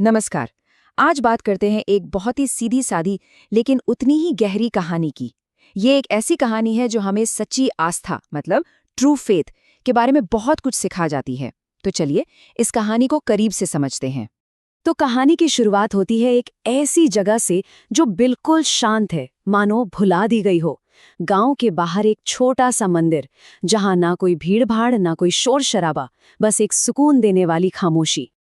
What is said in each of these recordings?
नमस्कार। आज बात करते हैं एक बहुत ही सीधी सादी लेकिन उतनी ही गहरी कहानी की। ये एक ऐसी कहानी है जो हमें सच्ची आस्था मतलब ट्रू फेथ के बारे में बहुत कुछ सिखा जाती है। तो चलिए इस कहानी को करीब से समझते हैं। तो कहानी की शुरुआत होती है एक ऐसी जगह से जो बिल्कुल शांत है, मानो भुला दी गई हो। गांव के बाहर एक छोटा सा मंदिर, जहां ना कोई भीड़ भाड़ ना कोई शोर शराबा, बस एक सुकून देने वाली खामोशी।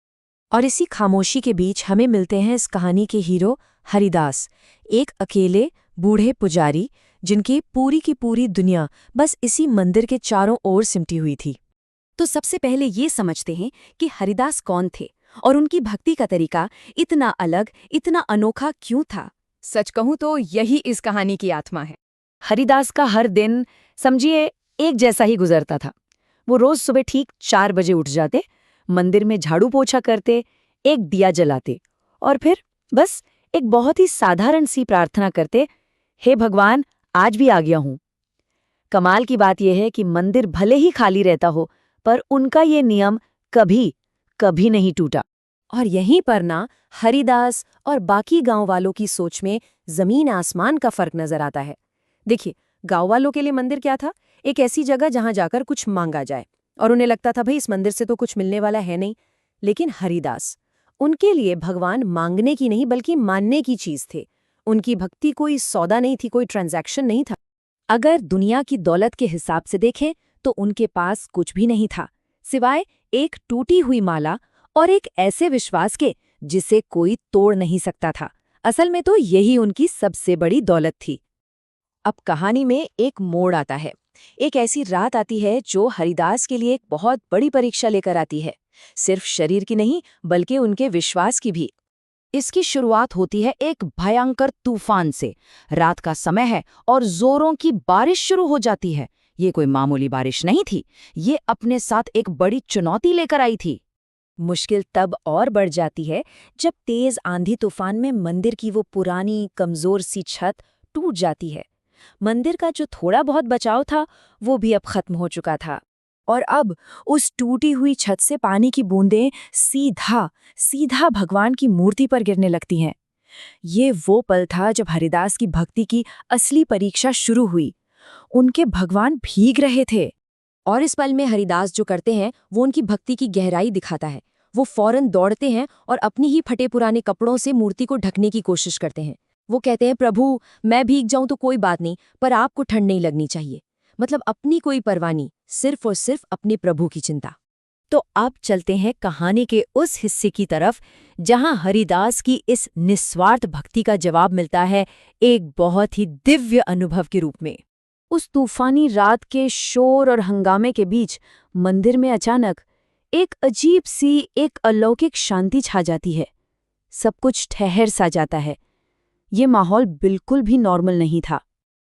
और इसी खामोशी के बीच हमें मिलते हैं इस कहानी के हीरो हरिदास, एक अकेले बूढ़े पुजारी जिनकी पूरी की पूरी दुनिया बस इसी मंदिर के चारों ओर सिमटी हुई थी। तो सबसे पहले ये समझते हैं कि हरिदास कौन थे और उनकी भक्ति का तरीका इतना अलग, इतना अनोखा क्यों था। सच कहूं तो यही इस कहानी की आत्मा है। हरिदास का हर दिन समझिए एक जैसा ही गुजरता था। वो रोज सुबह ठीक 4 बजे उठ जाते, मंदिर में झाड़ू पोछा करते, एक दिया जलाते और फिर बस एक बहुत ही साधारण सी प्रार्थना करते, हे भगवान, आज भी आ गया हूं। कमाल की बात यह है कि मंदिर भले ही खाली रहता हो, पर उनका ये नियम कभी कभी नहीं टूटा। और यहीं पर ना हरिदास और बाकी गांव वालों की सोच में जमीन आसमान का फर्क नजर आता है। देखिए, गांव वालों के लिए मंदिर क्या था? एक ऐसी जगह जहां जाकर कुछ मांगा जाए, और उन्हें लगता था भाई इस मंदिर से तो कुछ मिलने वाला है नहीं। लेकिन हरिदास, उनके लिए भगवान मांगने की नहीं बल्कि मानने की चीज थे। उनकी भक्ति कोई सौदा नहीं थी, कोई ट्रांजैक्शन नहीं था। अगर दुनिया की दौलत के हिसाब से देखें तो उनके पास कुछ भी नहीं था, सिवाय एक टूटी हुई माला और एक ऐसे विश्वास के जिसे कोई तोड़ नहीं सकता था। असल में तो यही उनकी सबसे बड़ी दौलत थी। अब कहानी में एक मोड़ आता है। एक ऐसी रात आती है जो हरिदास के लिए एक बहुत बड़ी परीक्षा लेकर आती है, सिर्फ शरीर की नहीं बल्कि उनके विश्वास की भी। इसकी शुरुआत होती है एक भयंकर तूफान से। रात का समय है और जोरों की बारिश शुरू हो जाती है। ये कोई मामूली बारिश नहीं थी, ये अपने साथ एक बड़ी चुनौती लेकर आई थी। मुश्किल तब और बढ़ जाती है जब तेज आंधी तूफान में मंदिर की वो पुरानी कमजोर सी छत टूट जाती है। मंदिर का जो थोड़ा बहुत बचाव था वो भी अब खत्म हो चुका था, और अब उस टूटी हुई छत से पानी की बूंदें सीधा सीधा भगवान की मूर्ति पर गिरने लगती हैं। ये वो पल था जब हरिदास की भक्ति की असली परीक्षा शुरू हुई। उनके भगवान भीग रहे थे, और इस पल में हरिदास जो करते हैं वो उनकी भक्ति की गहराई दिखाता है। वो फौरन दौड़ते हैं और अपनी ही फटे पुराने कपड़ों से मूर्ति को ढकने की कोशिश करते हैं। वो कहते हैं, प्रभु मैं भीग जाऊं तो कोई बात नहीं, पर आपको ठंड नहीं लगनी चाहिए। मतलब अपनी कोई परवाह नहीं, सिर्फ और सिर्फ अपने प्रभु की चिंता। तो अब चलते हैं कहानी के उस हिस्से की तरफ जहां हरिदास की इस निस्वार्थ भक्ति का जवाब मिलता है एक बहुत ही दिव्य अनुभव के रूप में। उस तूफानी रात के शोर और हंगामे के बीच मंदिर में अचानक एक अजीब सी, एक अलौकिक शांति छा जाती है। सब कुछ ठहर सा जाता है। ये माहौल बिल्कुल भी नॉर्मल नहीं था।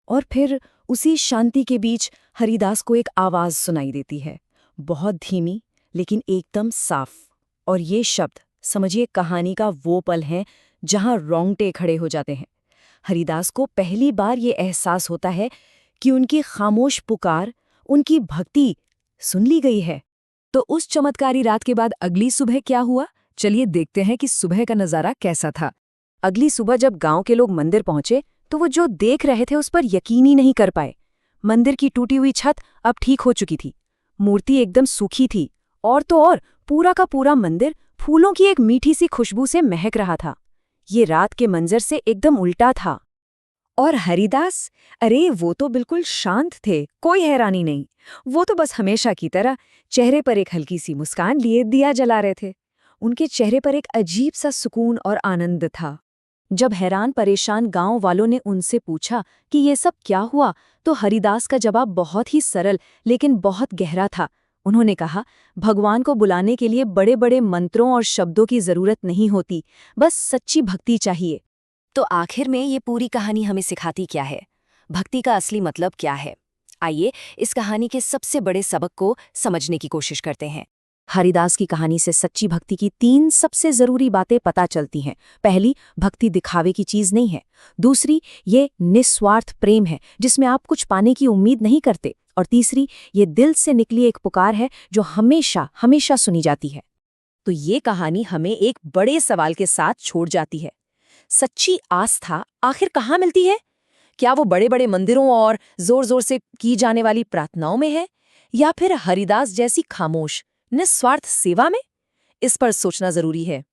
और फिर उसी शांति के बीच हरिदास को एक आवाज सुनाई देती है, बहुत धीमी लेकिन एकदम साफ। और ये शब्द समझिए कहानी का वो पल है जहां रोंगटे खड़े हो जाते हैं। हरिदास को पहली बार ये एहसास होता है कि उनकी खामोश पुकार, उनकी भक्ति सुन ली गई है। तो उस चमत्कारी रात के बाद अगली सुबह क्या हुआ? चलिए देखते हैं कि सुबह का नजारा कैसा था। अगली सुबह जब गांव के लोग मंदिर पहुंचे तो वो जो देख रहे थे उस पर यकीन ही नहीं कर पाए। मंदिर की टूटी हुई छत अब ठीक हो चुकी थी, मूर्ति एकदम सूखी थी, और तो और पूरा का पूरा मंदिर फूलों की एक मीठी सी खुशबू से महक रहा था। ये रात के मंजर से एकदम उल्टा था। और हरिदास, अरे वो तो बिल्कुल शांत थे, कोई हैरानी नहीं। वो तो बस हमेशा की तरह चेहरे पर एक हल्की सी मुस्कान लिए दिया जला रहे थे। उनके चेहरे पर एक अजीब सा सुकून और आनंद था। जब हैरान परेशान गांव वालों ने उनसे पूछा कि ये सब क्या हुआ, तो हरिदास का जवाब बहुत ही सरल लेकिन बहुत गहरा था। उन्होंने कहा, भगवान को बुलाने के लिए बड़े बड़े मंत्रों और शब्दों की जरूरत नहीं होती, बस सच्ची भक्ति चाहिए। तो आखिर में ये पूरी कहानी हमें सिखाती क्या है? भक्ति का असली मतलब क्या है? आइए इस कहानी के सबसे बड़े सबक को समझने की कोशिश करते हैं। हरिदास की कहानी से सच्ची भक्ति की 3 सबसे जरूरी बातें पता चलती हैं। पहली, भक्ति दिखावे की चीज नहीं है। दूसरी, ये निस्वार्थ प्रेम है जिसमें आप कुछ पाने की उम्मीद नहीं करते। और तीसरी, ये दिल से निकली एक पुकार है जो हमेशा हमेशा सुनी जाती है। तो ये कहानी हमें एक बड़े सवाल के साथ छोड़ जाती है। सच्ची आस्था आखिर कहाँ मिलती है? क्या वो बड़े बड़े मंदिरों और जोर जोर से की जाने वाली प्रार्थनाओं में है, या फिर हरिदास जैसी खामोश निस्वार्थ सेवा में? इस पर सोचना जरूरी है।